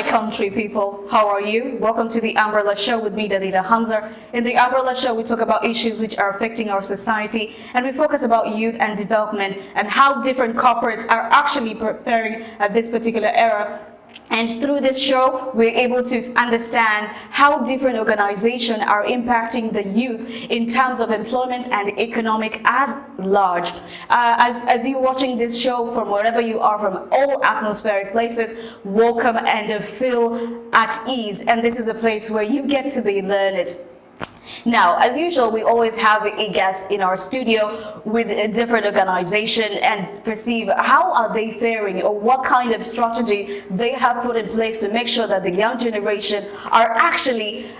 my country people, how are you? Welcome to the Umbrella Show with me, Dalila Hamza. In the Umbrella Show, we talk about issues which are affecting our society, and we focus about youth and development and how different corporates are actually preparing at this particular era. And through this show, we're able to understand how different organizations are impacting the youth in terms of employment and economic as large. As you're watching this show from wherever you are, from all atmospheric places, welcome and feel at ease. And this is a place where you get to be learned. Now, as usual, we always have a guest in our studio with a different organization and perceive how are they faring or what kind of strategy they have put in place to make sure that the young generation are actually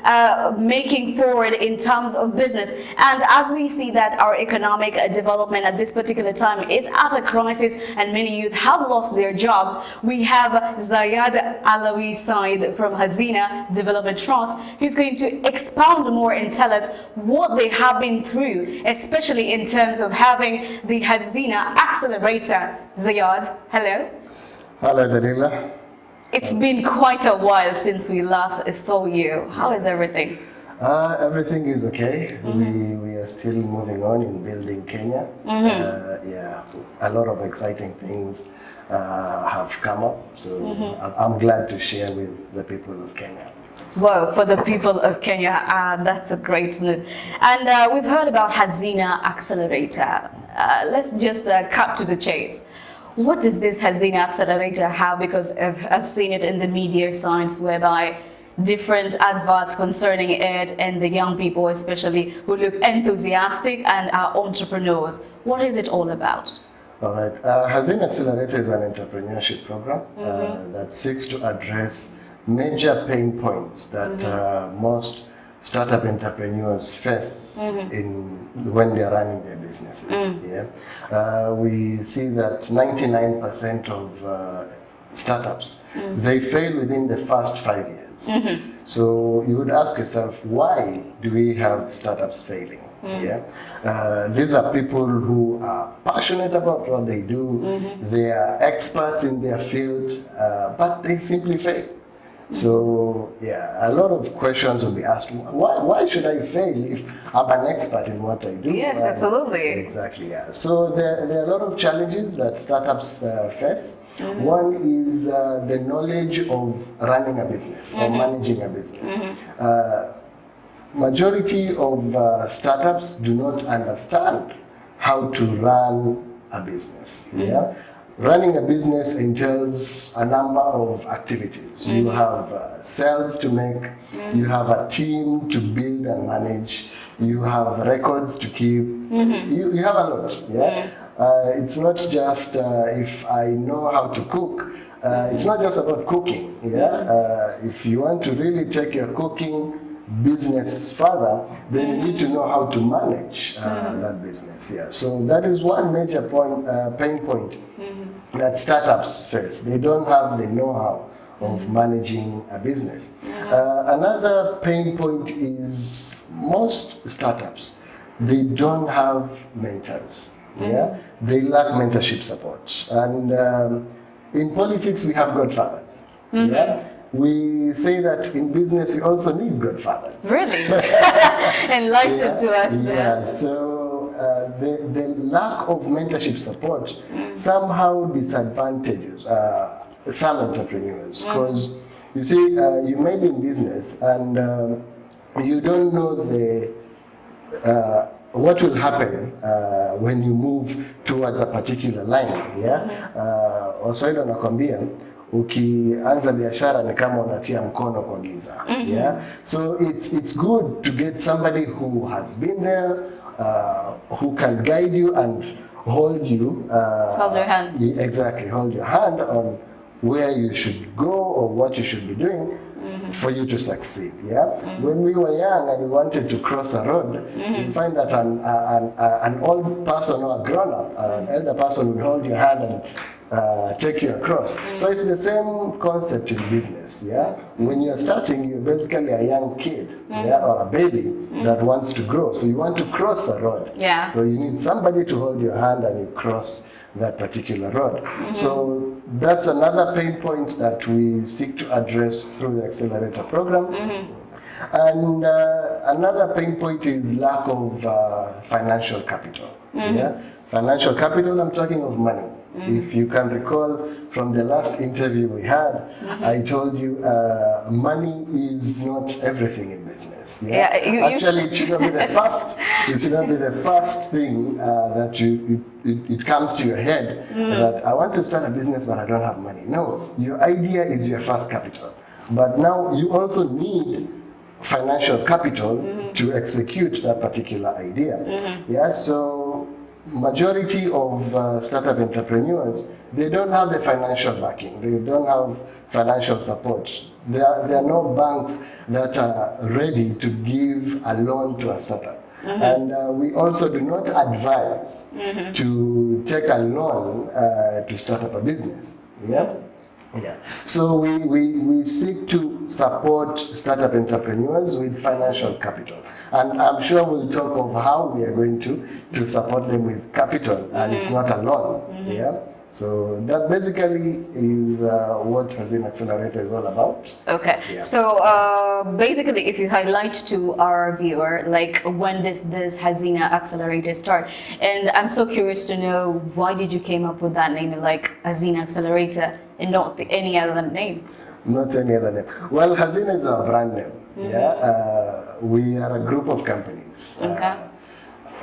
making forward in terms of business. And as we see that our economic development at this particular time is at a crisis and many youth have lost their jobs, we have Zayad Alawi Said from Hazina Development Trust, who's going to expound more and tell us what they have been through, especially in terms of having the Hazina Accelerator. Zayad, hello. Hello, Dalila. It's been quite a while since we last saw you. How is everything? Everything is okay. We are still moving on in building Kenya. Yeah, a lot of exciting things have come up. So I'm glad to share with the people of Kenya. Wow, for the people of Kenya, that's a great news. And we've heard about Hazina Accelerator. Let's just cut to the chase. What does this Hazina Accelerator have? Because I've seen it in the media science whereby different adverts concerning it and the young people especially who look enthusiastic and are entrepreneurs. What is it all about? All right. Hazina Accelerator is an entrepreneurship program that seeks to address major pain points that most startup entrepreneurs face when they're running their businesses. We see that 99% of startups, they fail within the first 5 years. So you would ask yourself, why do we have startups failing? These are people who are passionate about what they do, they are experts in their field, but they simply fail. So yeah, a lot of questions will be asked. Why should I fail if I'm an expert in what I do? Yes, absolutely. Exactly. Yeah. So there are a lot of challenges that startups face. One is the knowledge of running a business or managing a business. Majority of startups do not understand how to run a business. Running a business entails a number of activities. You have sales to make, you have a team to build and manage, you have records to keep, you have a lot. It's not just if I know how to cook, it's not just about cooking. If you want to really take your cooking business further, then you need to know how to manage that business. So that is one major pain point that startups face. They don't have the know-how of managing a business. Another pain point is most startups, they don't have mentors. They lack mentorship support. And in politics, we have godfathers. We say that in business we also need godfathers. Really? Enlighten to us there. So the lack of mentorship support somehow disadvantages some entrepreneurs, because you see, you may be in business and you don't know what will happen when you move towards a particular line. Waswahili wanakwambia ukianza biashara ni kama unatia mkono kwa giza. So it's good to get somebody who has been there, who can guide you and hold you. Hold your hand. Exactly, hold your hand on where you should go or what you should be doing for you to succeed. When we were young and we wanted to cross a road, you find that an old person or a grown-up, an elder person would hold your hand and take you across. So it's the same concept in business. Yeah, when you're starting, you're basically a young kid, yeah, or a baby that wants to grow. So you want to cross a road. Yeah. So you need somebody to hold your hand and you cross that particular road. So that's another pain point that we seek to address through the Accelerator program. And another pain point is lack of financial capital. Yeah, financial capital. I'm talking of money. If you can recall from the last interview we had, I told you money is not everything in business. Yeah, actually, it should not be the first. It should not be the first thing that it comes to your head that I want to start a business, but I don't have money. No, your idea is your first capital, but now you also need financial capital to execute that particular idea. Yeah, so majority of startup entrepreneurs, they don't have the financial backing, they don't have financial support. There are no banks that are ready to give a loan to a startup. And we also do not advise to take a loan to start up a business. Yeah. Yeah, so we seek to support startup entrepreneurs with financial capital, and I'm sure we'll talk of how we are going to support them with capital, and it's not a loan. Yeah, so that basically is what Hazina Accelerator is all about. Okay, yeah. So basically, if you highlight to our viewer, like when this Hazina Accelerator start, and I'm so curious to know why did you came up with that name, like Hazina Accelerator, and not any other name? Not any other name. Well, Hazina is our brand name. Yeah, we are a group of companies. Okay.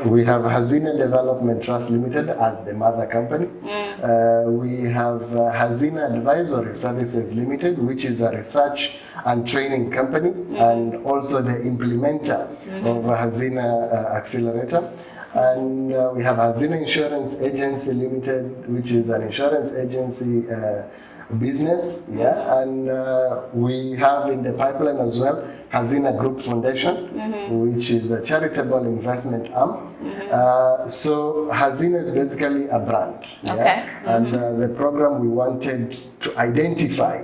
We have Hazina Development Trust Limited as the mother company. We have Hazina Advisory Services Limited, which is a research and training company, and also the implementer of Hazina Accelerator. And we have Hazina Insurance Agency Limited, which is an insurance agency business, yeah, and we have in the pipeline as well Hazina Group Foundation, which is a charitable investment arm. So Hazina is basically a brand, yeah? And the program we wanted to identify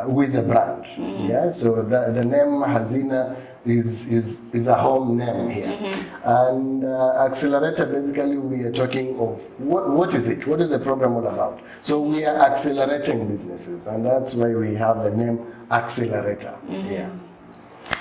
with the brand, yeah. So the name Hazina is a home name here. And Accelerator, basically we are talking of what is it? What is the program all about? So we are accelerating businesses, and that's why we have the name Accelerator. Yeah.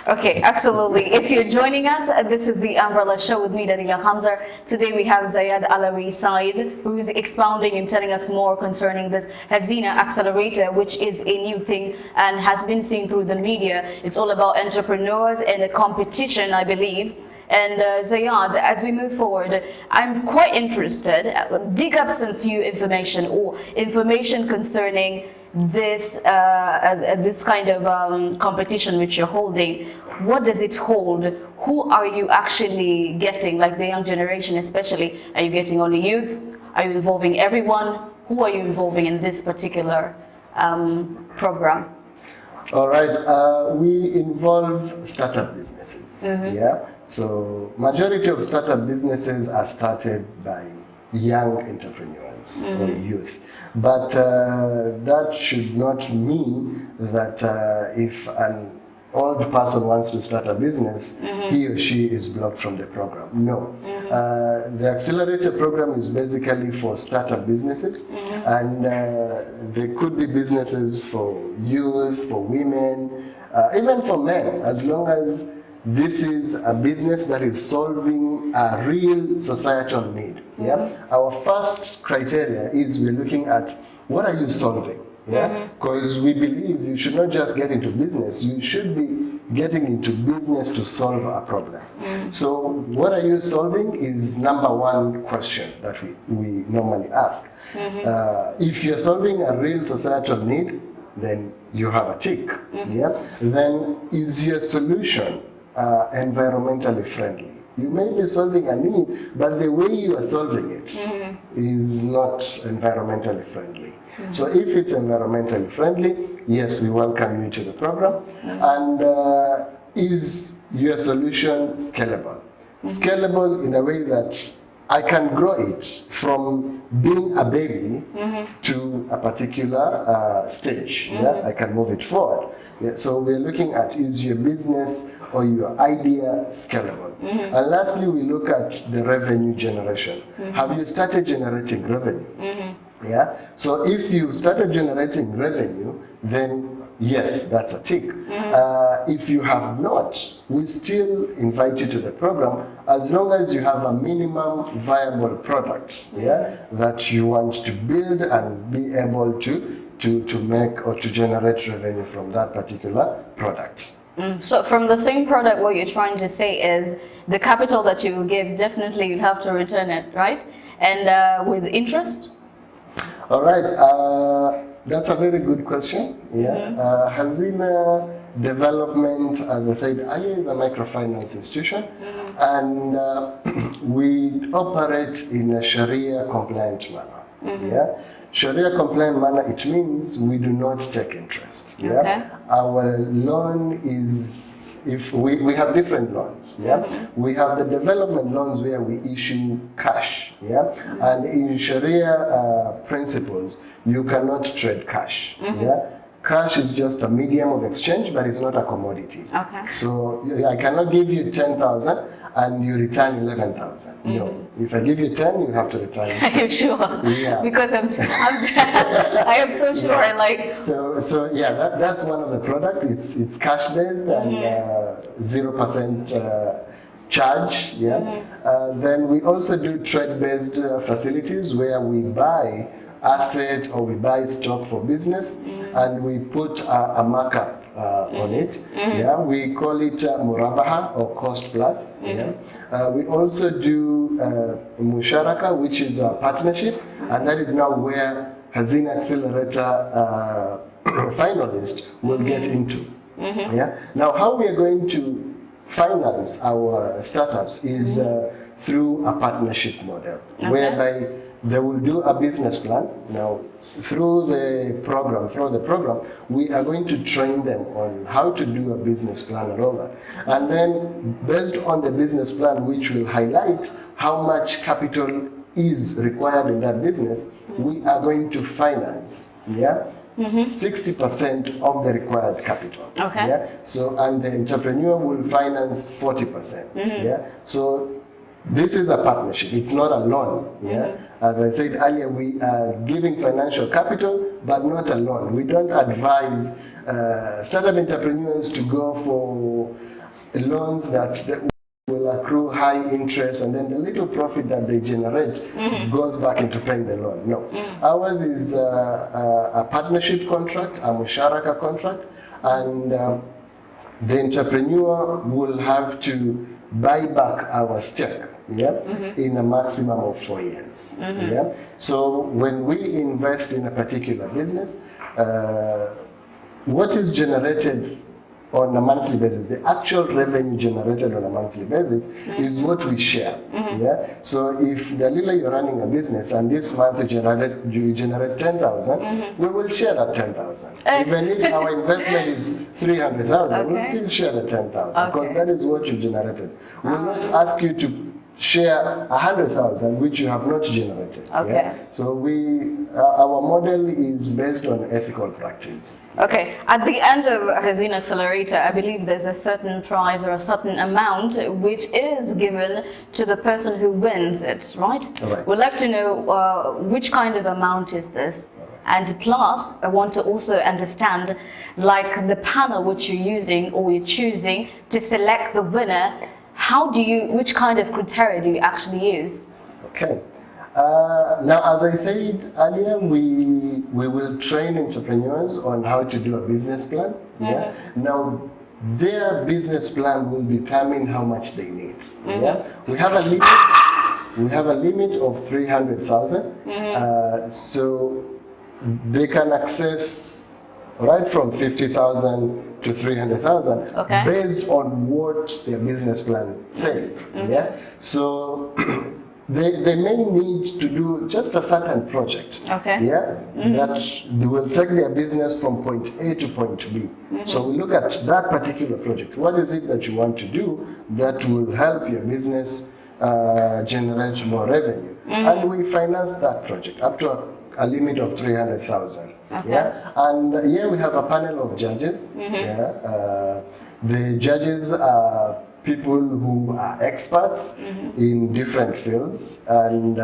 Okay, absolutely. If you're joining us, this is the Umbrella Show with me, Dalila Hamza. Today we have Zayad Alawi Said, who is expounding and telling us more concerning this Hazina Accelerator, which is a new thing and has been seen through the media. It's all about entrepreneurs and a competition, I believe. And Zayad, as we move forward, I'm quite interested, dig up some few information concerning this this kind of competition which you're holding. What does it hold? Who are you actually getting, like the young generation especially? Are you getting only youth? Are you involving everyone? Who are you involving in this particular program? All right, we involve startup businesses, yeah? So majority of startup businesses are started by young entrepreneurs or youth. But that should not mean that if an old person wants to start a business, he or she is blocked from the program. No. The Accelerator program is basically for startup businesses, and there could be businesses for youth, for women, even for men, as long as this is a business that is solving a real societal need. Yeah. Our first criteria is we're looking at what are you solving. Yeah. Because we believe you should not just get into business. You should be getting into business to solve a problem. So what are you solving is number one question that we normally ask. If you're solving a real societal need, then you have a tick. Yeah. Then is your solution environmentally friendly? You may be solving a need, but the way you are solving it is not environmentally friendly. So if it's environmentally friendly, yes, we welcome you to the program. And is your solution scalable? Scalable in a way that I can grow it from being a baby to a particular stage. Yeah, I can move it forward. Yeah, so we're looking at, is your business or your idea scalable? And lastly, we look at the revenue generation. Have you started generating revenue? Yeah. So if you've started generating revenue, then yes, that's a tick. If you have not, we still invite you to the program as long as you have a minimum viable product, yeah, that you want to build and be able to make or to generate revenue from that particular product. So from the same product, what you're trying to say is the capital that you will give, definitely you'll have to return it, right? And with interest? All right, that's a very good question. Yeah, Hazina Development, as I said earlier, is a microfinance institution, and we operate in a Sharia compliant manner. Yeah, Sharia compliant manner, it means we do not take interest. Yeah, Okay. our loan is, if we have different loans. Yeah, we have the development loans where we issue cash. Yeah, and in Sharia principles, you cannot trade cash. Yeah, cash is just a medium of exchange, but it's not a commodity. Okay. So I cannot give you 10,000 and you return 11,000. No, if I give you 10, you have to return. Are you sure? Yeah. Because I am so sure. Like, So yeah, that's one of the product. It's cash based and 0% charge. Yeah. Then we also do trade based facilities where we buy asset or we buy stock for business and we put a markup on it. Yeah, we call it murabaha or cost plus. Yeah, we also do musharaka, which is a partnership, and that is now where Hazina Accelerator finalist will get into. Yeah. Now, how we are going to finance our startups is through a partnership model, whereby they will do a business plan. Now, through the program, we are going to train them on how to do a business plan and all that. And then, based on the business plan, which will highlight how much capital is required in that business, we are going to finance, 60% of the required capital. Okay. Yeah. So, and the entrepreneur will finance 40%. Yeah. So, this is a partnership. It's not a loan. Yeah. As I said earlier, we are giving financial capital, but not a loan. We don't advise startup entrepreneurs to go for loans that will accrue high interest, and then the little profit that they generate goes back into paying the loan. No. Ours is a partnership contract, a musharaka contract, and the entrepreneur will have to buy back our stake, in a maximum of 4 years. Yeah. So when we invest in a particular business, what is generated on a monthly basis, the actual revenue generated on a monthly basis is what we share. Yeah. So if Dalila, you're running a business and this month you generate 10,000, we will share that 10,000. Even if our investment is 300,000, we'll still share the 10,000 because that is what you generated. We will not ask you to share 100,000 which you have not generated. Okay. Yeah? So our model is based on ethical practice. okay, at the end of Hazina Accelerator, I believe there's a certain prize or a certain amount which is given to the person who wins it, right? Right. We'd like to know which kind of amount is this? And plus, I want to also understand, like the panel which you're using or you're choosing to select the winner, which kind of criteria do you actually use? Okay. Now, as I said earlier, we will train entrepreneurs on how to do a business plan. Yeah. Now, their business plan will determine how much they need. Yeah. We have a limit. We have a limit of 300,000. So they can access right from 50,000 to 300,000 based on what their business plan says. Yeah. So they may need to do just a certain project. Okay. Yeah. That they will take their business from point A to point B. So we look at that particular project. What is it that you want to do that will help your business generate more revenue. And we financed that project up to a limit of 300,000. Okay. Yeah, and here we have a panel of judges. Yeah, the judges are people who are experts in different fields, and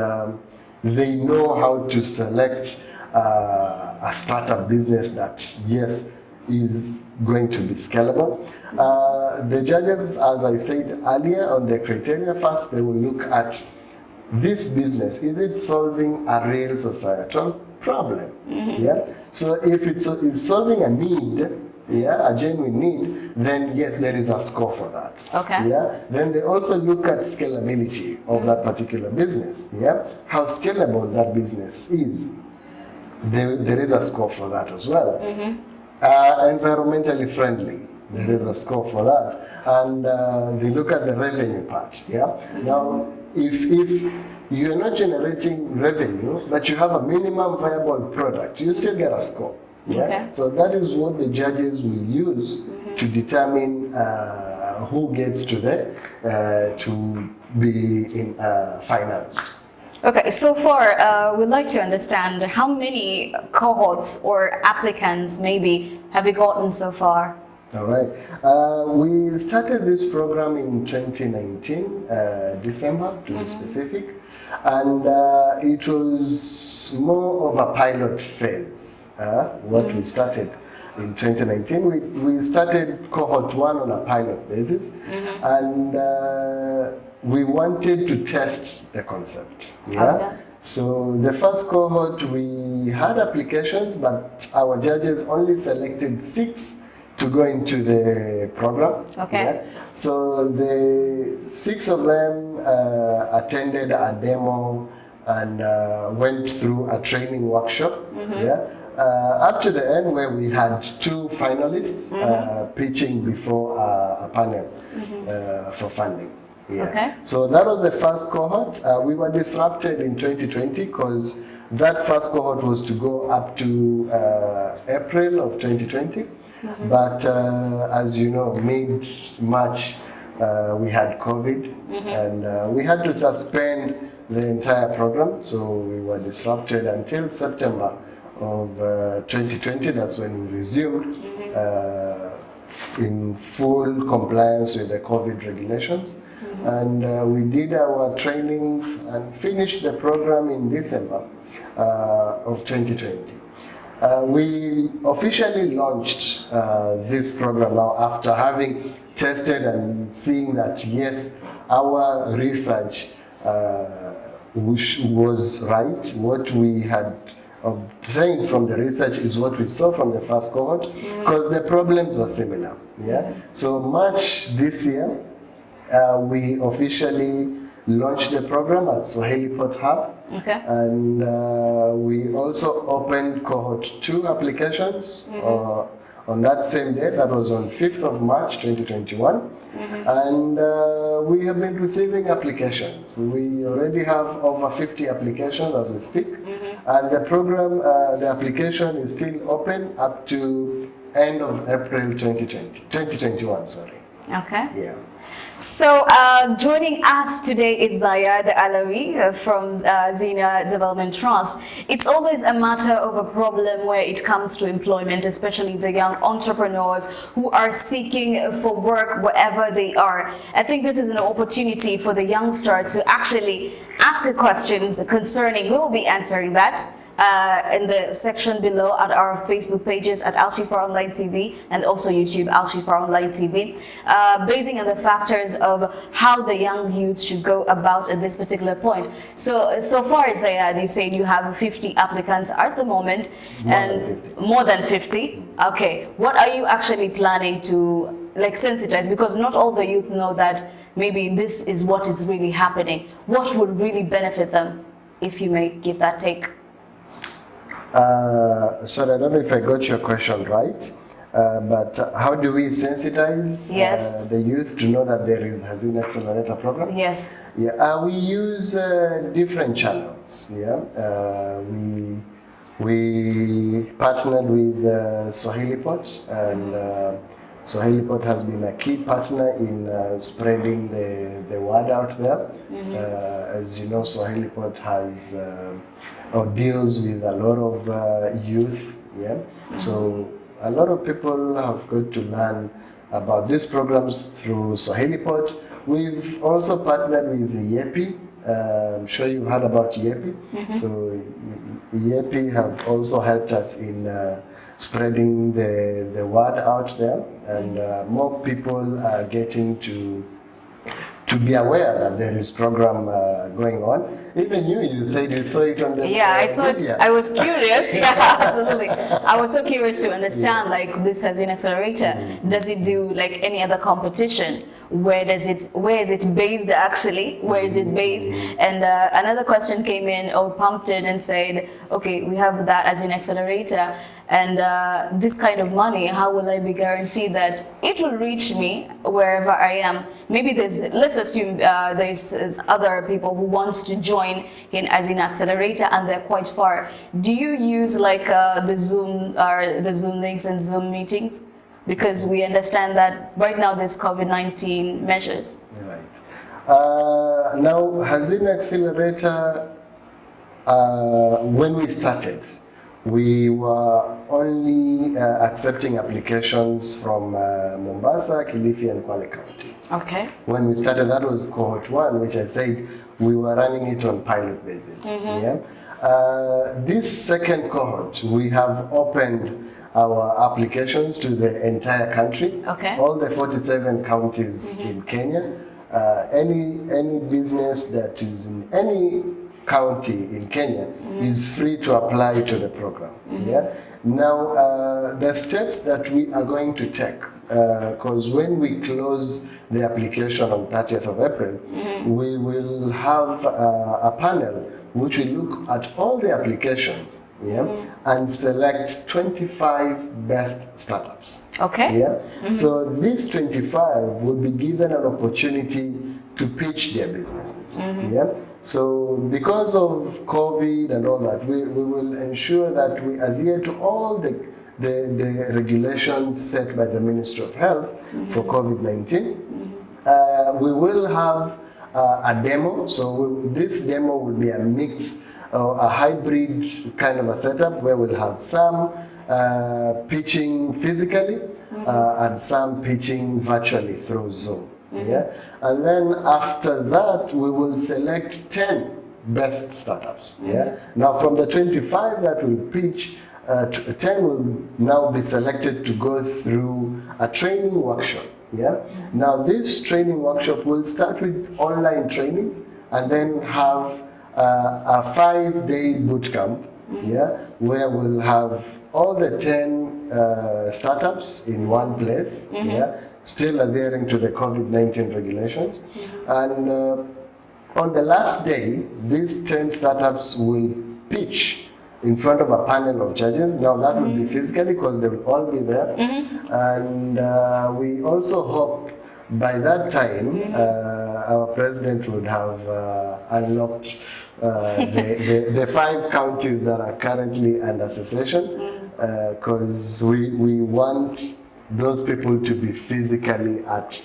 they know how to select a startup business that, yes, is going to be scalable. The judges, as I said earlier, on the criteria, first they will look at this business, is it solving a real societal problem? Yeah. So if it's solving a need, yeah, a genuine need, then yes, there is a score for that. Okay. Yeah. Then they also look at scalability of that particular business. Yeah. How scalable that business is. There is a score for that as well. Environmentally friendly, there is a score for that. And they look at the revenue part. Yeah. Now, if you're not generating revenue, but you have a minimum viable product, you still get a score. Yeah. Okay. So that is what the judges will use to determine who gets to be financed. Okay, so far, we'd like to understand how many cohorts or applicants maybe have you gotten so far? All right. We started this program in 2019, December to be specific, and it was more of a pilot phase. What we started in 2019, we started cohort 1 on a pilot basis, and we wanted to test the concept. Yeah. Okay. So the first cohort, we had applications, but our judges only selected 6 to go into the program. Okay. Yeah. So the 6 of them attended a demo and went through a training workshop. Yeah. Up to the end, where we had 2 finalists pitching before a panel for funding. Yeah. Okay. So that was the first cohort. We were disrupted in 2020 because that first cohort was to go up to April of 2020. But as you know, mid-March, we had COVID, and we had to suspend the entire program. So we were disrupted until September of 2020. That's when we resumed in full compliance with the COVID regulations. And we did our trainings and finished the program in December of 2020. We officially launched this program now after having tested and seeing that, yes, our research was right. What we had obtained from the research is what we saw from the first cohort, because the problems were similar. Yeah. So March this year, we officially launched the program at Swahili Port Hub. Okay. And we also opened cohort 2 applications on that same day. That was on 5th of March 2021. And we have been receiving applications. We already have over 50 applications as we speak. And the program, the application is still open up to end of April 2021, sorry. Okay. Yeah. So joining us today is Zayad Alawi from Hazina Development Trust. It's always a matter of a problem where it comes to employment, especially the young entrepreneurs who are seeking for work wherever they are. I think this is an opportunity for the youngsters to actually ask questions concerning, we will be answering that. In the section below at our Facebook pages at Al Shifa Online TV and also YouTube Al Shifa Online TV, basing on the factors of how the young youth should go about at this particular point. So far as you've said you have 50 applicants at the moment, more than 50. Okay, what are you actually planning to sensitize? Because not all the youth know that maybe this is what is really happening. What would really benefit them, if you may give that take? Sorry, I don't know if I got your question right, but how do we sensitize the youth to know that there is Hazina Accelerator program? Yes. Yeah, we use different channels. Yeah, we partnered with Swahili Pot, and So Heliport has been a key partner in spreading the word out there. As you know, so Heliport has or deals with a lot of youth. Yeah. So a lot of people have got to learn about these programs through Swahilipot. We've also partnered with YEPI. I'm sure you've heard about YEPI. So YEPI have also helped us in spreading the word out there, and more people are getting to be aware that there is program going on. Even you said you saw it on the I saw media. it. I was curious. Yeah, absolutely. I was so curious to understand, like, this Hazina Accelerator. Does it do like any other competition? Where is it based actually? Where is it based? And another question came in or prompted and said, okay, we have that as an accelerator, and this kind of money, how will I be guaranteed that it will reach me wherever I am? Maybe let's assume there's other people who wants to join in as an accelerator and they're quite far. Do you use like the Zoom links and Zoom meetings? Because we understand that right now there's COVID-19 measures. Right. Now, Hazina Accelerator, when we started, we were only accepting applications from Mombasa, Kilifi, and Kwale counties. Okay. When we started, that was cohort 1, which I said we were running it on pilot basis. Yeah. This second cohort, we have opened our applications to the entire country. Okay. All the 47 counties in Kenya. Any business that is in any county in Kenya is free to apply to the program. Yeah. Now, the steps that we are going to take, because when we close the application on 30th of April, we will have a panel which will look at all the applications, and select 25 best startups. Okay. Yeah. So these 25 will be given an opportunity to pitch their businesses. Yeah. So because of COVID and all that, we will ensure that we adhere to all the regulations set by the Ministry of Health for COVID-19. We will have a demo. So this demo will be a mix, a hybrid kind of a setup where we'll have some pitching physically and some pitching virtually through Zoom. Yeah, and then after that we will select 10 best startups. Yeah. Now from the 25 that will pitch, 10 will now be selected to go through a training workshop. Yeah. Now this training workshop will start with online trainings and then have a 5-day boot camp. Yeah, where we'll have all the 10 startups in one place. Yeah, still adhering to the COVID-19 regulations. And on the last day, these 10 startups will pitch in front of a panel of judges. Now that will be physically because they will all be there. And we also hope by that time our president would have unlocked the 5 counties that are currently under cessation, because we want those people to be physically at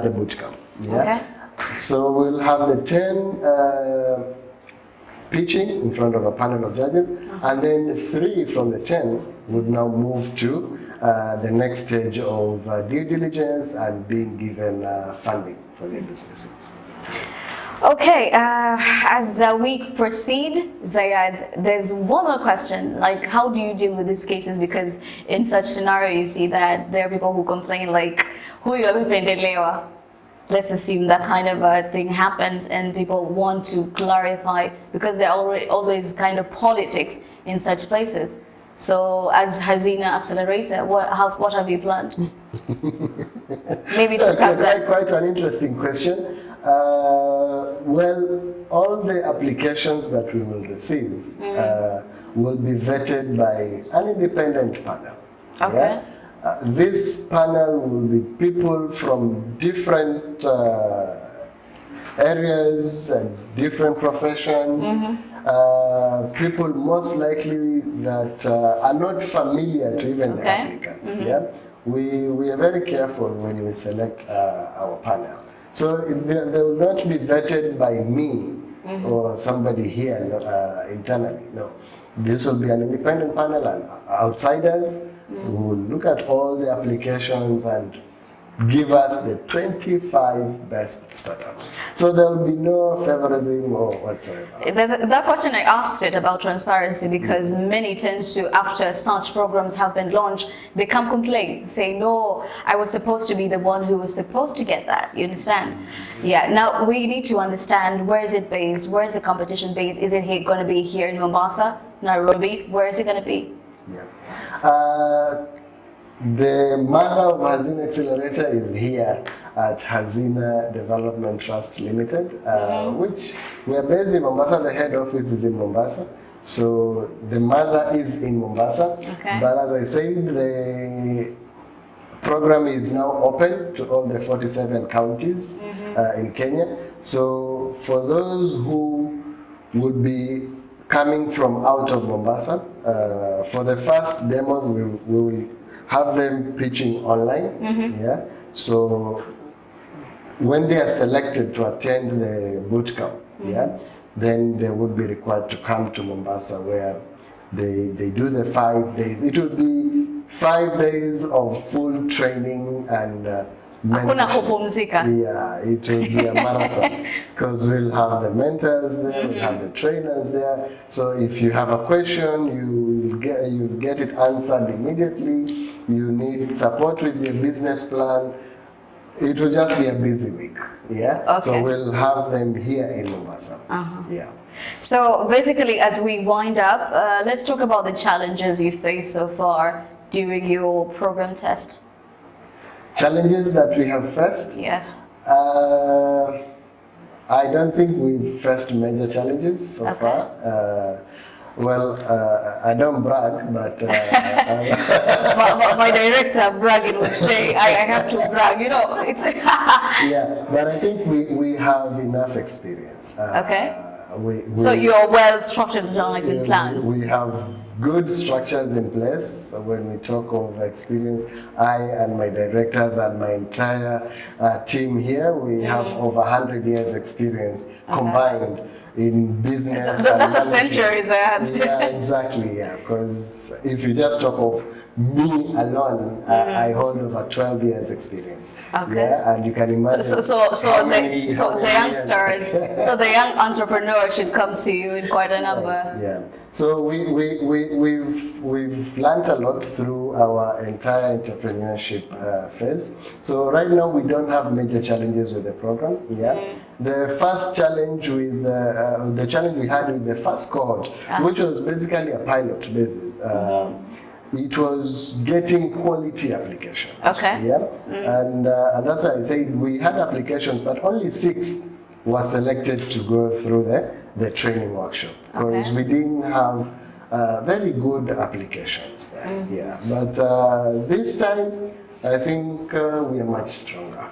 the boot camp. Yeah. Okay. So we'll have the 10 pitching in front of a panel of judges, and then 3 from the 10 would now move to the next stage of due diligence and being given funding for their businesses. Okay, as we proceed, Zayad, there's one more question. Like, how do you deal with these cases? Because in such scenario, you see that there are people who complain like, "Huyu amependelewa." Let's assume that kind of a thing happens, and people want to clarify because there are always kind of politics in such places. So, as Hazina Accelerator, what have you planned? Maybe to cut that. Quite an interesting question. Well, all the applications that we will receive will be vetted by an independent panel. Okay. Yeah? This panel will be people from different areas and different professions. People most likely that are not familiar to even the applicants. Yeah. we are very careful when we select our panel. So they will not be vetted by me or somebody here internally. No, this will be an independent panel and outsiders who will look at all the applications and give us the 25 best startups. So there will be no favorism or whatsoever. That question I asked it about transparency because many tend to, after such programs have been launched, they come complain, say, no, I was supposed to be the one who was supposed to get that. You understand? Yeah. Now we need to understand, where is it based? Where is the competition based? Is it going to be here in Mombasa, Nairobi? Where is it going to be? Yeah. The mother of Hazina Accelerator is here at Hazina Development Trust Limited, which we are based in Mombasa. The head office is in Mombasa. So the mother is in Mombasa. Okay. But as I said, the program is now open to all the 47 counties in Kenya. So for those who would be coming from out of Mombasa, for the first demos, we will have them pitching online. Yeah. So when they are selected to attend the boot camp, yeah, then they would be required to come to Mombasa, where they do the 5 days. It will be 5 days of full training and Hakuna kupumzika. yeah, it will be a marathon because we'll have the mentors there, we'll have the trainers there. So if you have a question, you'll get it answered immediately. You need support with your business plan. It will just be a busy week. Yeah. Okay. So we'll have them here in Mombasa. Yeah. So basically, as we wind up, let's talk about the challenges you faced so far during your program test. Challenges that we have faced? Yes. I don't think we've faced major challenges so far. Well, I don't brag, but my director bragging would say, I have to brag, you know, it's yeah, but I think we have enough experience. Okay. So you're well structured in plans. We have good structures in place. So when we talk of experience, I and my directors and my entire team here, we have over 100 years experience combined in business. That's a century, Yeah, exactly. Yeah, because if you just talk of me alone, I hold over 12 years experience. Okay. Yeah, and you can imagine. So the youngsters, so the young entrepreneur should come to you in quite a number. Yeah. So we've learned a lot through our entire entrepreneurship phase. So right now we don't have major challenges with the program. Yeah. The first challenge with the challenge we had with the first cohort, which was basically a pilot basis. It was getting quality applications. Okay. Yeah. And that's why I said we had applications, but only 6 were selected to go through the training workshop because we didn't have very good applications there. Yeah. But this time, I think we are much stronger.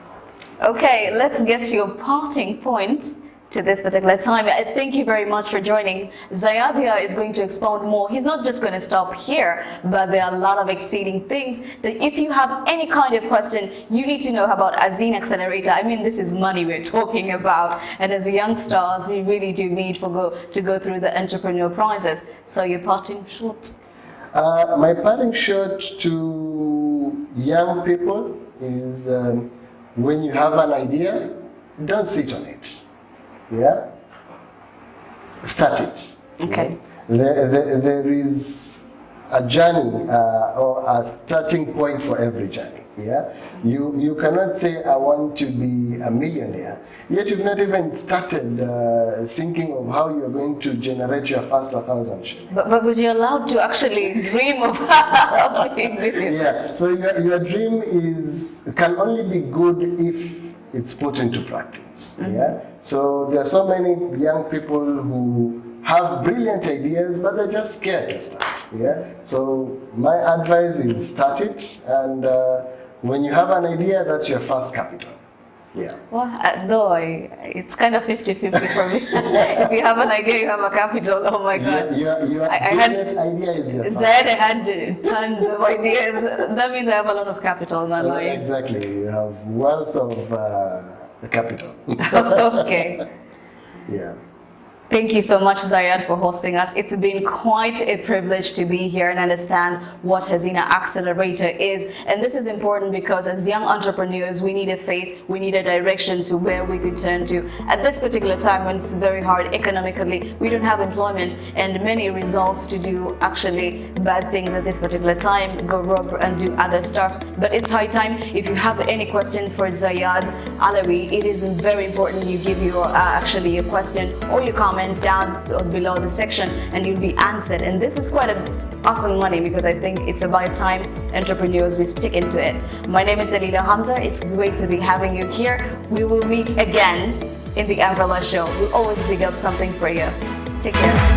Okay, let's get to your parting points to this particular time. Thank you very much for joining. Zayadia is going to expound more. He's not just going to stop here, but there are a lot of exciting things that if you have any kind of question, you need to know about Hazina Accelerator. I mean, this is money we're talking about. And as youngsters, we really do need to go through the entrepreneur prizes. So your parting shot? My parting shot to young people is when you have an idea, don't sit on it. Yeah, start it. Okay. There is a journey or a starting point for every journey. Yeah, you cannot say I want to be a millionaire, yet you've not even started thinking of how you're going to generate your first 1,000 shillings. But you're allowed to actually dream of being millionaire. Yeah. So your dream can only be good if it's put into practice. Yeah. So there are so many young people who have brilliant ideas, but they're just scared to start. Yeah. So my advice is start it, and when you have an idea, that's your first capital. Yeah. Well, it's kind of 50-50 for me. If you have an idea, you have a capital. Oh my God. Your business idea is your Said I had tons of ideas. That means I have a lot of capital in my life. Exactly. You have wealth of capital. Okay. Yeah. Thank you so much, Zayad, for hosting us. It's been quite a privilege to be here and understand what Hazina Accelerator is. And this is important because as young entrepreneurs, we need a face, we need a direction to where we could turn to. At this particular time when it's very hard economically, we don't have employment and many results to do actually bad things at this particular time, go rob and do other stuff. But it's high time. If you have any questions for Zayad Alawi, it is very important you give your actually your question or your comment down below the section and you'll be answered. And this is quite an awesome money because I think it's about time entrepreneurs we stick into it. My name is Dalila Hamza. It's great to be having you here. We will meet again in the Umbrella Show. We'll always dig up something for you. Take care.